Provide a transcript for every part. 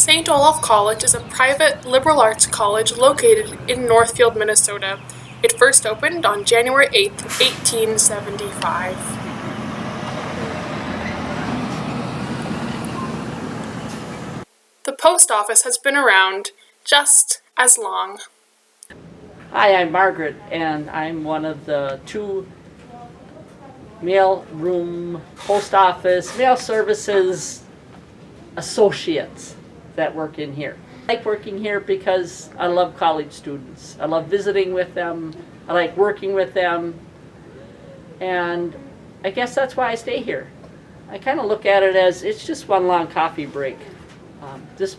St. Olaf College is a private liberal arts college located in Northfield, Minnesota. It first opened on January 8, 1875. The post office has been around just as long. Hi, I'm Margaret, and I'm one of the two mail room, post office, mail services associates that work in here. I like working here because I love college students. I love visiting with them. I like working with them. And I guess that's why I stay here. I kind of look at it as it's just one long coffee break. This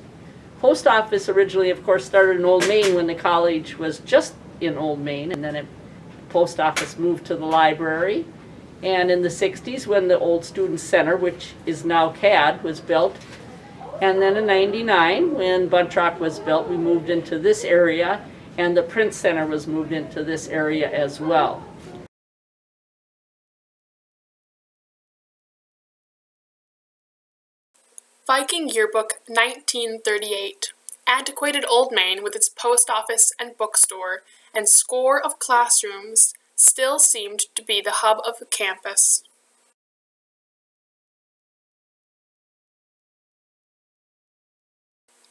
post office originally, of course, started in Old Main when the college was just in Old Main, and then the post office moved to the library. And in the 60s, when the old Student Center, which is now CAD, was built, and then in 99, when Bunch Rock was built, we moved into this area, and the Print Center was moved into this area as well. Viking Yearbook 1938. Antiquated Old Main with its post office and bookstore and score of classrooms still seemed to be the hub of the campus.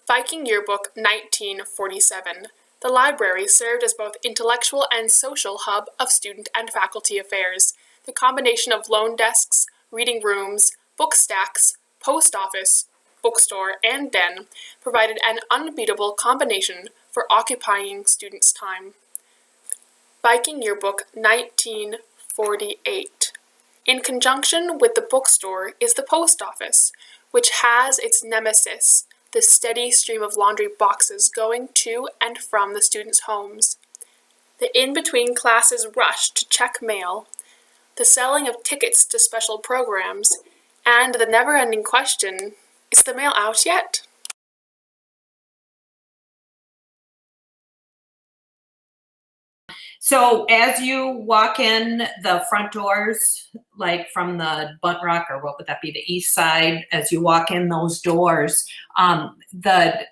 Viking Yearbook 1947. The library served as both intellectual and social hub of student and faculty affairs. The combination of loan desks, reading rooms, book stacks, post office, bookstore, and den provided an unbeatable combination for occupying students' time. Viking Yearbook 1948. In conjunction with the bookstore is the post office, which has its nemesis, the steady stream of laundry boxes going to and from the students' homes. The in-between classes rush to check mail, the selling of tickets to special programs, and the never-ending question, is the mail out yet? So as you walk in the front doors, like from the Bunch Rock, or what would that be, the east side, as you walk in those doors, the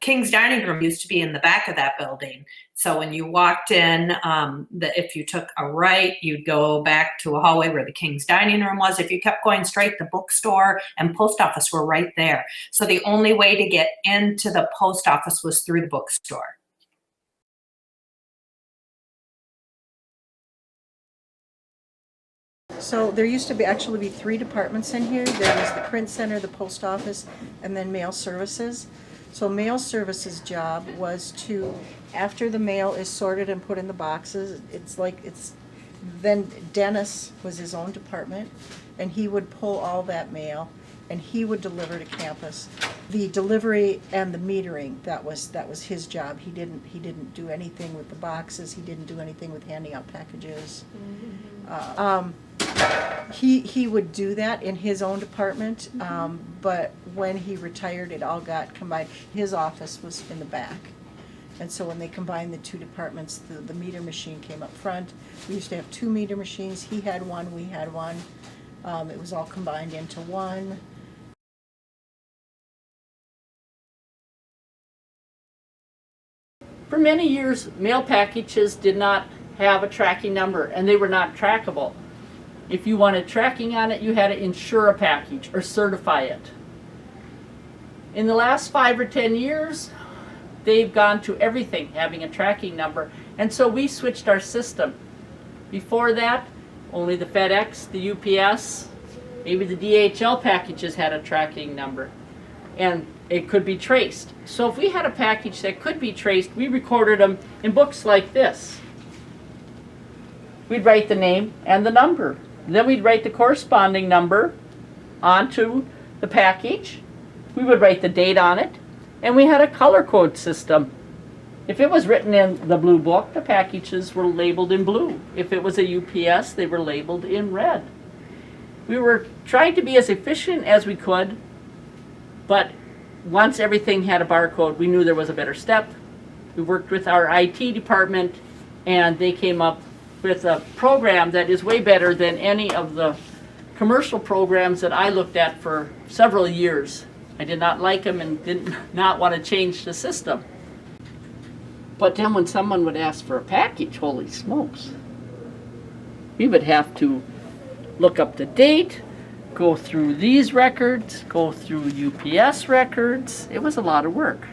King's Dining Room used to be in the back of that building. So when you walked in, if you took a right, you'd go back to a hallway where the King's Dining Room was. If you kept going straight, the bookstore and post office were right there. So the only way to get into the post office was through the bookstore. So there used to actually be 3 departments in here. There was the print center, the post office, and then mail services. So mail services job was to, after the mail is sorted and put in the boxes, then Dennis was his own department, and he would pull all that mail and he would deliver to campus. The delivery and the metering, that was his job. He didn't do anything with the boxes. He didn't do anything with handing out packages. He would do that in his own department, but when he retired, it all got combined. His office was in the back. And so when they combined the 2 departments, the meter machine came up front. We used to have 2 meter machines. He had one, we had one. It was all combined into one. For many years, mail packages did not have a tracking number, and they were not trackable. If you wanted tracking on it, you had to insure a package or certify it. In the last 5 or 10 years, they've gone to everything having a tracking number, and so we switched our system. Before that, only the FedEx, the UPS, maybe the DHL packages had a tracking number, and it could be traced. So if we had a package that could be traced, we recorded them in books like this. We'd write the name and the number. Then we'd write the corresponding number onto the package. We would write the date on it, and we had a color code system. If it was written in the blue book, the packages were labeled in blue. If it was a UPS, they were labeled in red. We were trying to be as efficient as we could, but once everything had a barcode, we knew there was a better step. We worked with our IT department, and they came up with a program that is way better than any of the commercial programs that I looked at for several years. I did not like them and did not want to change the system. But then when someone would ask for a package, holy smokes, we would have to look up the date, go through these records, go through UPS records. It was a lot of work.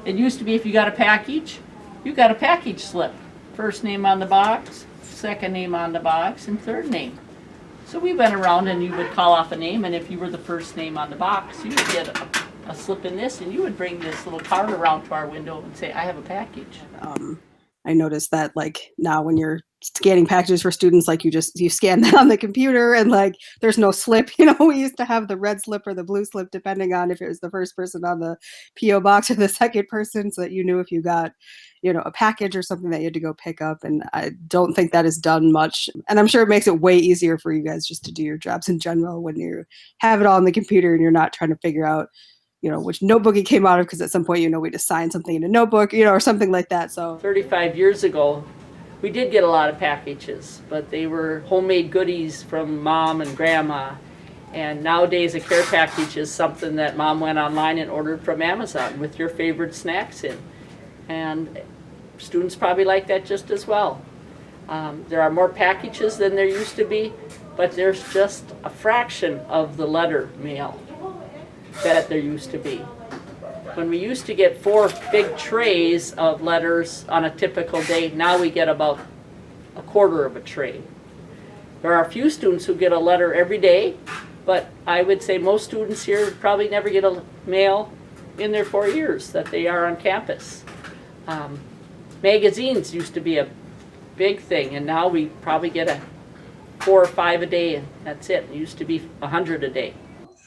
It used to be if you got a package, you got a package slip. First name on the box, second name on the box, and third name. So we went around and you would call off a name, and if you were the first name on the box, you would get a slip in this, and you would bring this little card around to our window and say, I have a package. I noticed that like now when you're scanning packages for students, like you scan that on the computer and like there's no slip. We used to have the red slip or the blue slip depending on if it was the first person on the PO box or the second person, so that you knew if you got a package or something that you had to go pick up. And I don't think that is done much, and I'm sure it makes it way easier for you guys just to do your jobs in general when you have it all on the computer and you're not trying to figure out which notebook it came out of, because at some point, we just sign something in a notebook, or something like that. So 35 years ago, we did get a lot of packages, but they were homemade goodies from mom and grandma. And nowadays, a care package is something that mom went online and ordered from Amazon with your favorite snacks in. And students probably like that just as well. There are more packages than there used to be, but there's just a fraction of the letter mail that there used to be. When we used to get 4 big trays of letters on a typical day, now we get about a quarter of a tray. There are a few students who get a letter every day, but I would say most students here probably never get a mail in their 4 years that they are on campus. Magazines used to be a big thing, and now we probably get 4 or 5 a day, and that's it. It used to be 100 a day.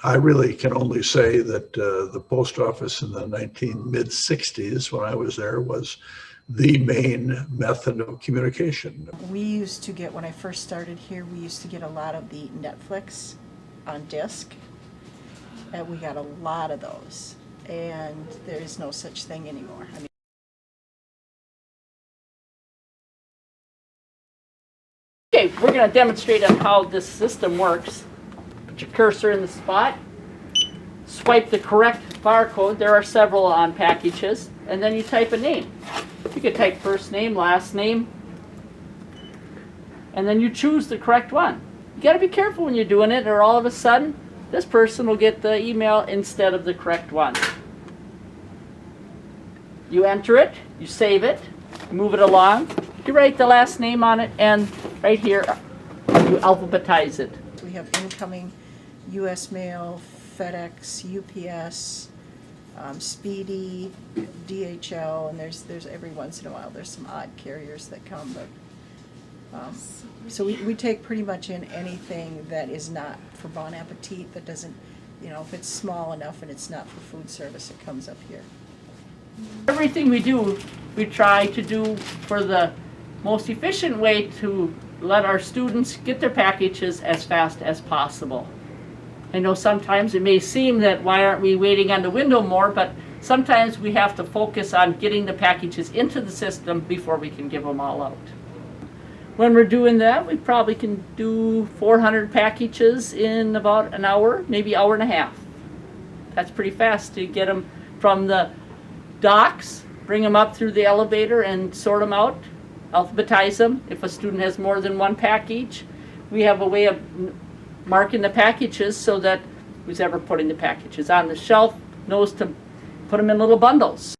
I really can only say that the post office in the mid-60s, when I was there, was the main method of communication. We used to get, when I first started here, we used to get a lot of the Netflix on disc. And we got a lot of those. And there is no such thing anymore. Okay, we're going to demonstrate on how this system works. Put your cursor in the spot, swipe the correct barcode. There are several on packages, and then you type a name. You could type first name, last name, and then you choose the correct one. You got to be careful when you're doing it, or all of a sudden, this person will get the email instead of the correct one. You enter it, you save it, move it along, you write the last name on it, and right here, you alphabetize it. We have incoming U.S. Mail, FedEx, UPS, Speedy, DHL, and there's every once in a while there's some odd carriers that come, but so we take pretty much in anything that is not for Bon Appetit, that doesn't, if it's small enough and it's not for food service, it comes up here. Everything we do, we try to do for the most efficient way to let our students get their packages as fast as possible. I know sometimes it may seem that why aren't we waiting on the window more, but sometimes we have to focus on getting the packages into the system before we can give them all out. When we're doing that, we probably can do 400 packages in about an hour, maybe hour and a half. That's pretty fast to get them from the docks, bring them up through the elevator and sort them out, alphabetize them. If a student has more than one package, we have a way of marking the packages so that who's ever putting the packages on the shelf knows to put them in little bundles.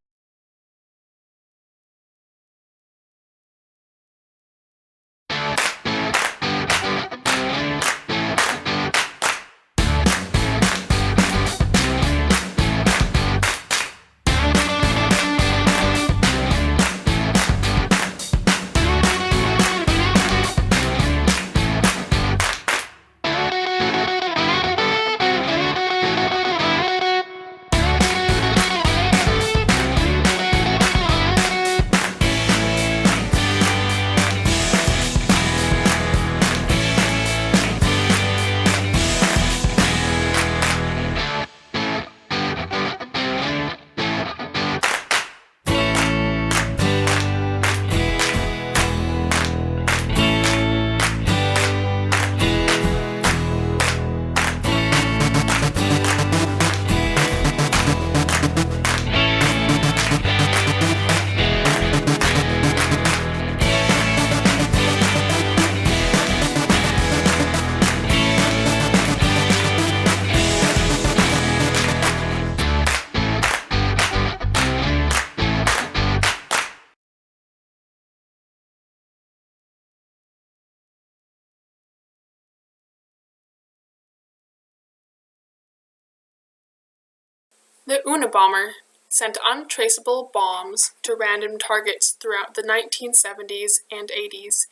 The Unabomber sent untraceable bombs to random targets throughout the 1970s and 80s.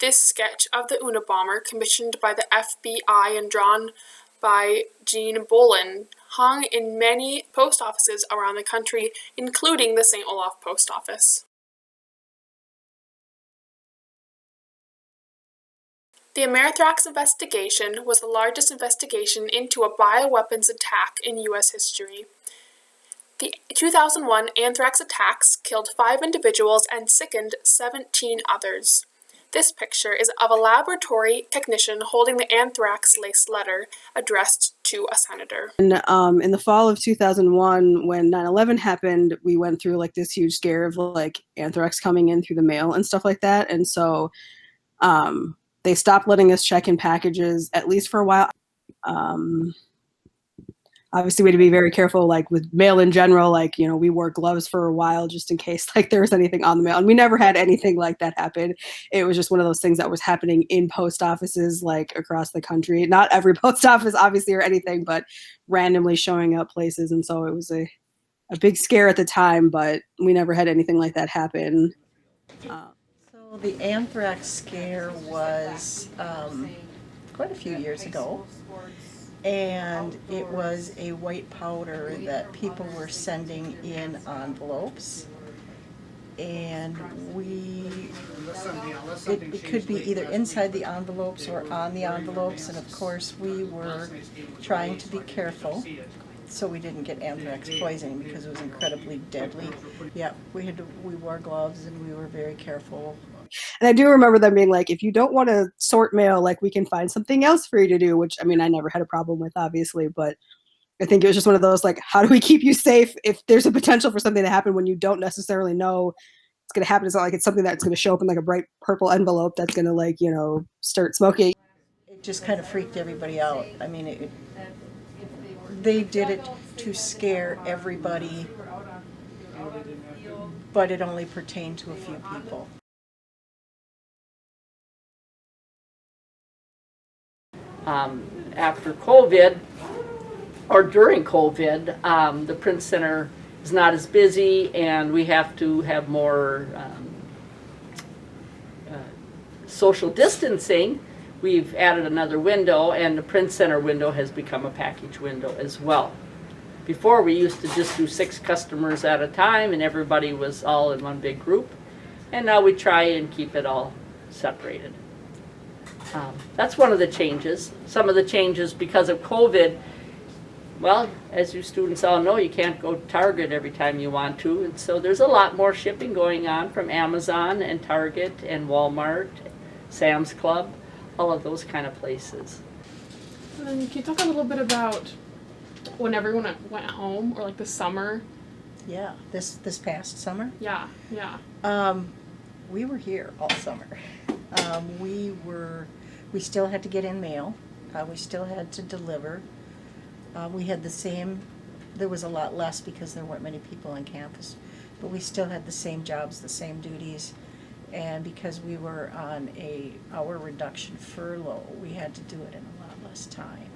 This sketch of the Unabomber, commissioned by the FBI and drawn by Gene Boland, hung in many post offices around the country, including the St. Olaf Post Office. The Amerithrax investigation was the largest investigation into a bioweapons attack in U.S. history. The 2001 anthrax attacks killed 5 individuals and sickened 17 others. This picture is of a laboratory technician holding the anthrax-laced letter addressed to a senator. And in the fall of 2001, when 9/11 happened, we went through like this huge scare of like anthrax coming in through the mail and stuff like that. And so they stopped letting us check in packages, at least for a while. Obviously, we had to be very careful, like with mail in general, like, you know, we wore gloves for a while just in case like there was anything on the mail. And we never had anything like that happen. It was just one of those things that was happening in post offices like across the country. Not every post office, obviously, or anything, but randomly showing up places. And so it was a big scare at the time, but we never had anything like that happen. So the anthrax scare was quite a few years ago. And it was a white powder that people were sending in envelopes. And it could be either inside the envelopes or on the envelopes. And of course, we were trying to be careful so we didn't get anthrax poisoning because it was incredibly deadly. Yeah, we wore gloves and we were very careful. And I do remember them being like, if you don't want to sort mail, like we can find something else for you to do, which I mean, I never had a problem with, obviously, but I think it was just one of those, like, how do we keep you safe if there's a potential for something to happen when you don't necessarily know it's going to happen? It's not like it's something that's going to show up in like a bright purple envelope that's going to like, you know, start smoking. It just kind of freaked everybody out. I mean, they did it to scare everybody, but it only pertained to a few people. After COVID, or during COVID, the Print Center is not as busy and we have to have more social distancing. We've added another window, and the Print Center window has become a package window as well. Before, we used to just do 6 customers at a time and everybody was all in one big group, and now we try and keep it all separated. That's one of the changes. Some of the changes because of COVID, well, as you students all know, you can't go to Target every time you want to, and so there's a lot more shipping going on from Amazon and Target and Walmart, Sam's Club, all of those kind of places. And then can you talk a little bit about when everyone went home, or like the summer? Yeah, this past summer. Yeah. We were here all summer. We still had to get in mail. We still had to deliver. We had the same, there was a lot less because there weren't many people on campus, but we still had the same jobs, the same duties. And because we were on a hour reduction furlough, we had to do it in a lot less time.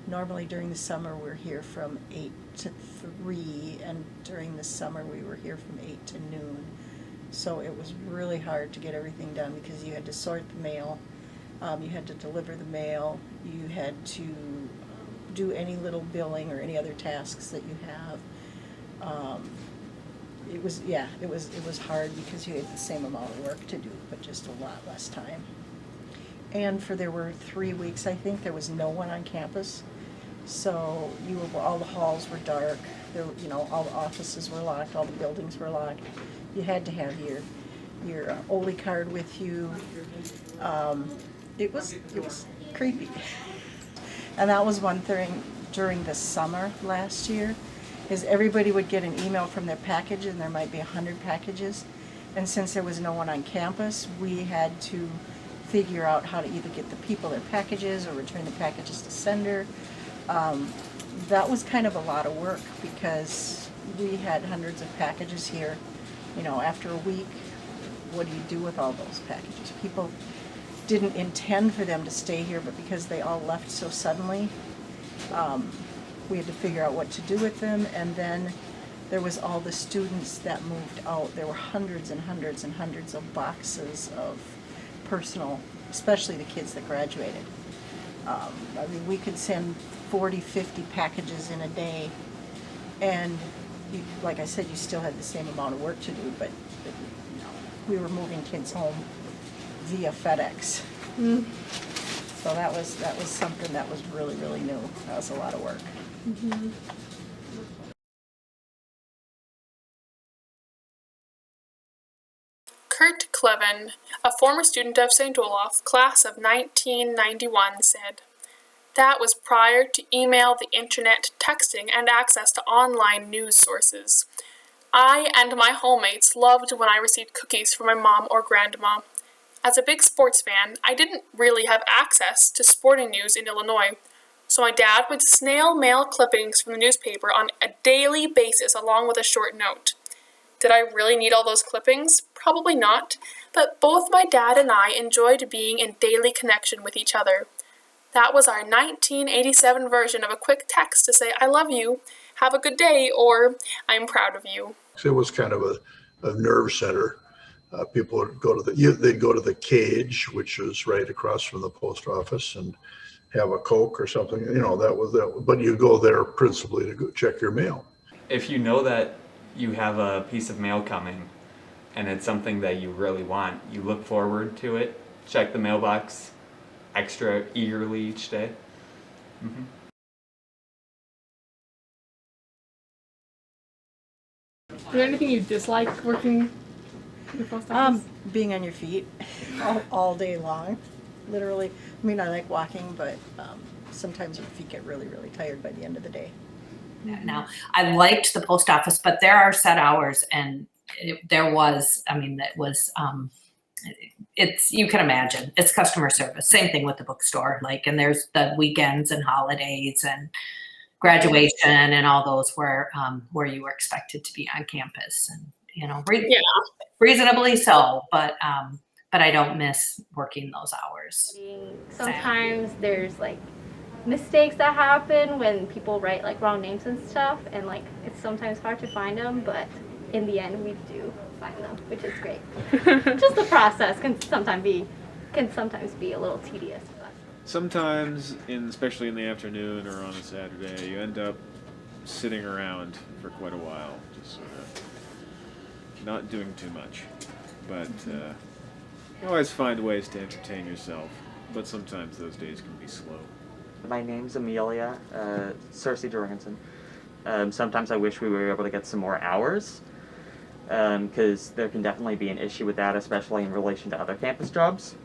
Normally during the summer we're here from 8 to 3, and during the summer we were here from 8 to noon. So it was really hard to get everything done because you had to sort the mail, you had to deliver the mail, you had to do any little billing or any other tasks that you have. It was hard because you had the same amount of work to do, but just a lot less time. And there were 3 weeks, I think, there was no one on campus. So all the halls were dark. All the offices were locked. All the buildings were locked. You had to have your OLI card with you. It was creepy. And that was one thing during the summer last year, is everybody would get an email from their package, and there might be 100 packages. And since there was no one on campus, we had to figure out how to either get the people their packages or return the packages to sender. That was kind of a lot of work because we had hundreds of packages here. After a week, what do you do with all those packages? People didn't intend for them to stay here, but because they all left so suddenly, we had to figure out what to do with them, and then there was all the students that moved out. There were hundreds and hundreds and hundreds of boxes of personal, especially the kids that graduated. I mean, we could send 40, 50 packages in a day, and you, like I said, you still had the same amount of work to do, but we were moving kids home via FedEx. So that was something that was really, really new. That was a lot of work. Kurt Clevin, a former student of St. Olaf, class of 1991, said, "That was prior to email, the internet, texting, and access to online news sources. I and my homemates loved when I received cookies from my mom or grandma. As a big sports fan, I didn't really have access to sporting news in Illinois, so my dad would snail mail clippings from the newspaper on a daily basis along with a short note. Did I really need all those clippings? Probably not, but both my dad and I enjoyed being in daily connection with each other. That was our 1987 version of a quick text to say, 'I love you, have a good day,' or 'I'm proud of you.'" It was kind of a nerve center. People would go to they'd go to the Cage, which was right across from the post office, and have a Coke or something. That was that. But you go there principally to go check your mail. If you know that you have a piece of mail coming and it's something that you really want, you look forward to it, check the mailbox extra eagerly each day. Is there anything you dislike working in the post office? Being on your feet all day long, literally. I mean, I like walking, but sometimes your feet get really, really tired by the end of the day. Now, I liked the post office, but there are set hours, and there was, I mean, that was, it's, you can imagine, it's customer service. Same thing with the bookstore, like, and there's the weekends and holidays and graduation and all those where you were expected to be on campus, and reasonably so, but I don't miss working those hours. Sometimes there's like mistakes that happen when people write like wrong names and stuff, and like it's sometimes hard to find them, but in the end we do find them, which is great. Just the process can sometimes be a little tedious. But. Sometimes, especially in the afternoon or on a Saturday, you end up sitting around for quite a while, just sort of not doing too much. But you always find ways to entertain yourself, but sometimes those days can be slow. My name's Amelia, Cersei Jorgensen. Sometimes I wish we were able to get some more hours, because there can definitely be an issue with that, especially in relation to other campus jobs.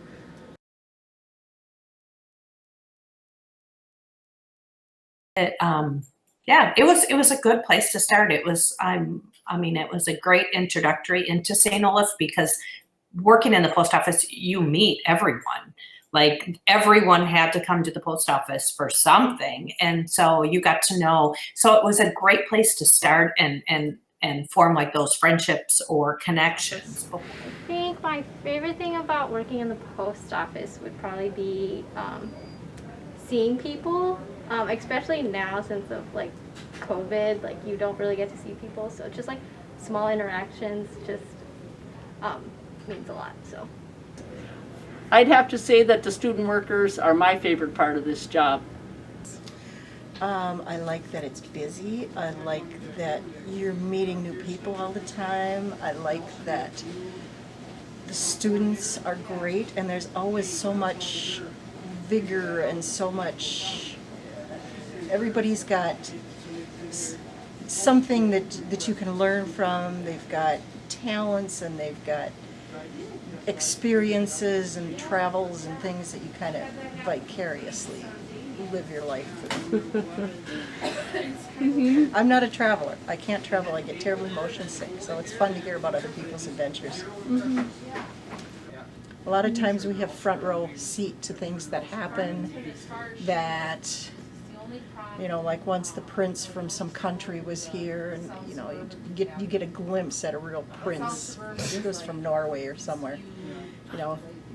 It was a good place to start. It was, it was a great introductory into St. Olaf, because working in the post office, you meet everyone. Like, everyone had to come to the post office for something, and so you got to know. So it was a great place to start and form like those friendships or connections. I think my favorite thing about working in the post office would probably be seeing people, especially now since of like COVID. Like, you don't really get to see people, so just like small interactions just means a lot. So. I'd have to say that the student workers are my favorite part of this job. I like that it's busy. I like that you're meeting new people all the time. I like that the students are great, and there's always so much vigor and so much, everybody's got something that you can learn from. They've got talents, and they've got experiences and travels and things that you kind of vicariously live your life through. I'm not a traveler. I can't travel. I get terribly motion sick, so it's fun to hear about other people's adventures. A lot of times we have front row seat to things that happen that, like once the prince from some country was here, and you get a glimpse at a real prince. He was from Norway or somewhere,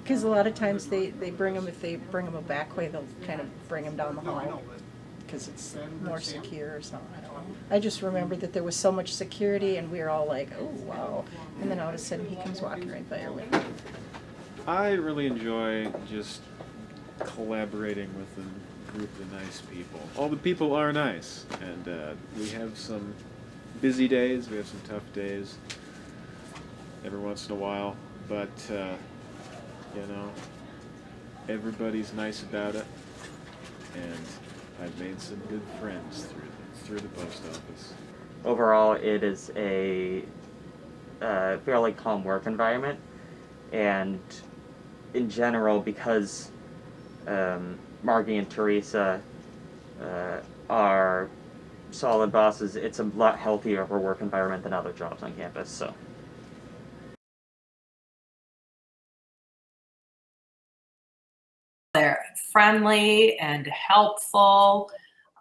because a lot of times they bring them, if they bring them a back way, they'll kind of bring them down the hall. because it's more secure or something. I don't know. I just remember that there was so much security, and we were all like, "Oh wow!" And then all of a sudden, he comes walking right by our window. I really enjoy just collaborating with a group of nice people. All the people are nice, and we have some busy days, we have some tough days every once in a while, but you know, everybody's nice about it, and I've made some good friends through the post office. Overall, it is a fairly calm work environment, and in general, because Margie and Teresa are solid bosses, it's a lot healthier of a work environment than other jobs on campus. So. They're friendly and helpful.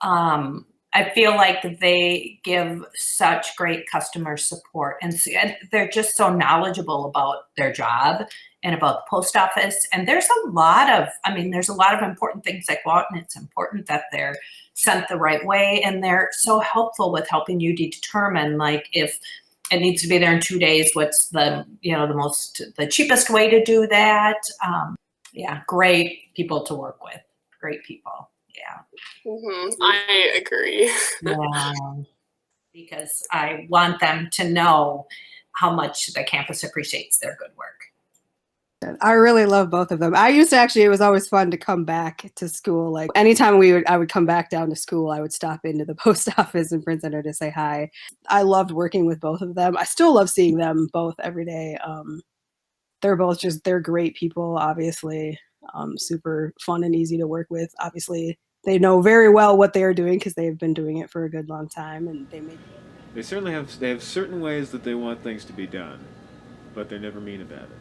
I feel like they give such great customer support, and they're just so knowledgeable about their job and about the post office. And there's a lot of important things that go out, and it's important that they're sent the right way. And they're so helpful with helping you determine, like, if it needs to be there in 2 days, what's the cheapest way to do that. Yeah, great people to work with. Great people. Yeah. I agree. Yeah. Because I want them to know how much the campus appreciates their good work. I really love both of them. I used to actually, it was always fun to come back to school. Like anytime I would come back down to school, I would stop into the post office in Prince Center to say hi. I loved working with both of them. I still love seeing them both every day. They're great people, obviously. Super fun and easy to work with. Obviously, they know very well what they are doing because they've been doing it for a good long time, and They certainly have certain ways that they want things to be done, but they're never mean about it.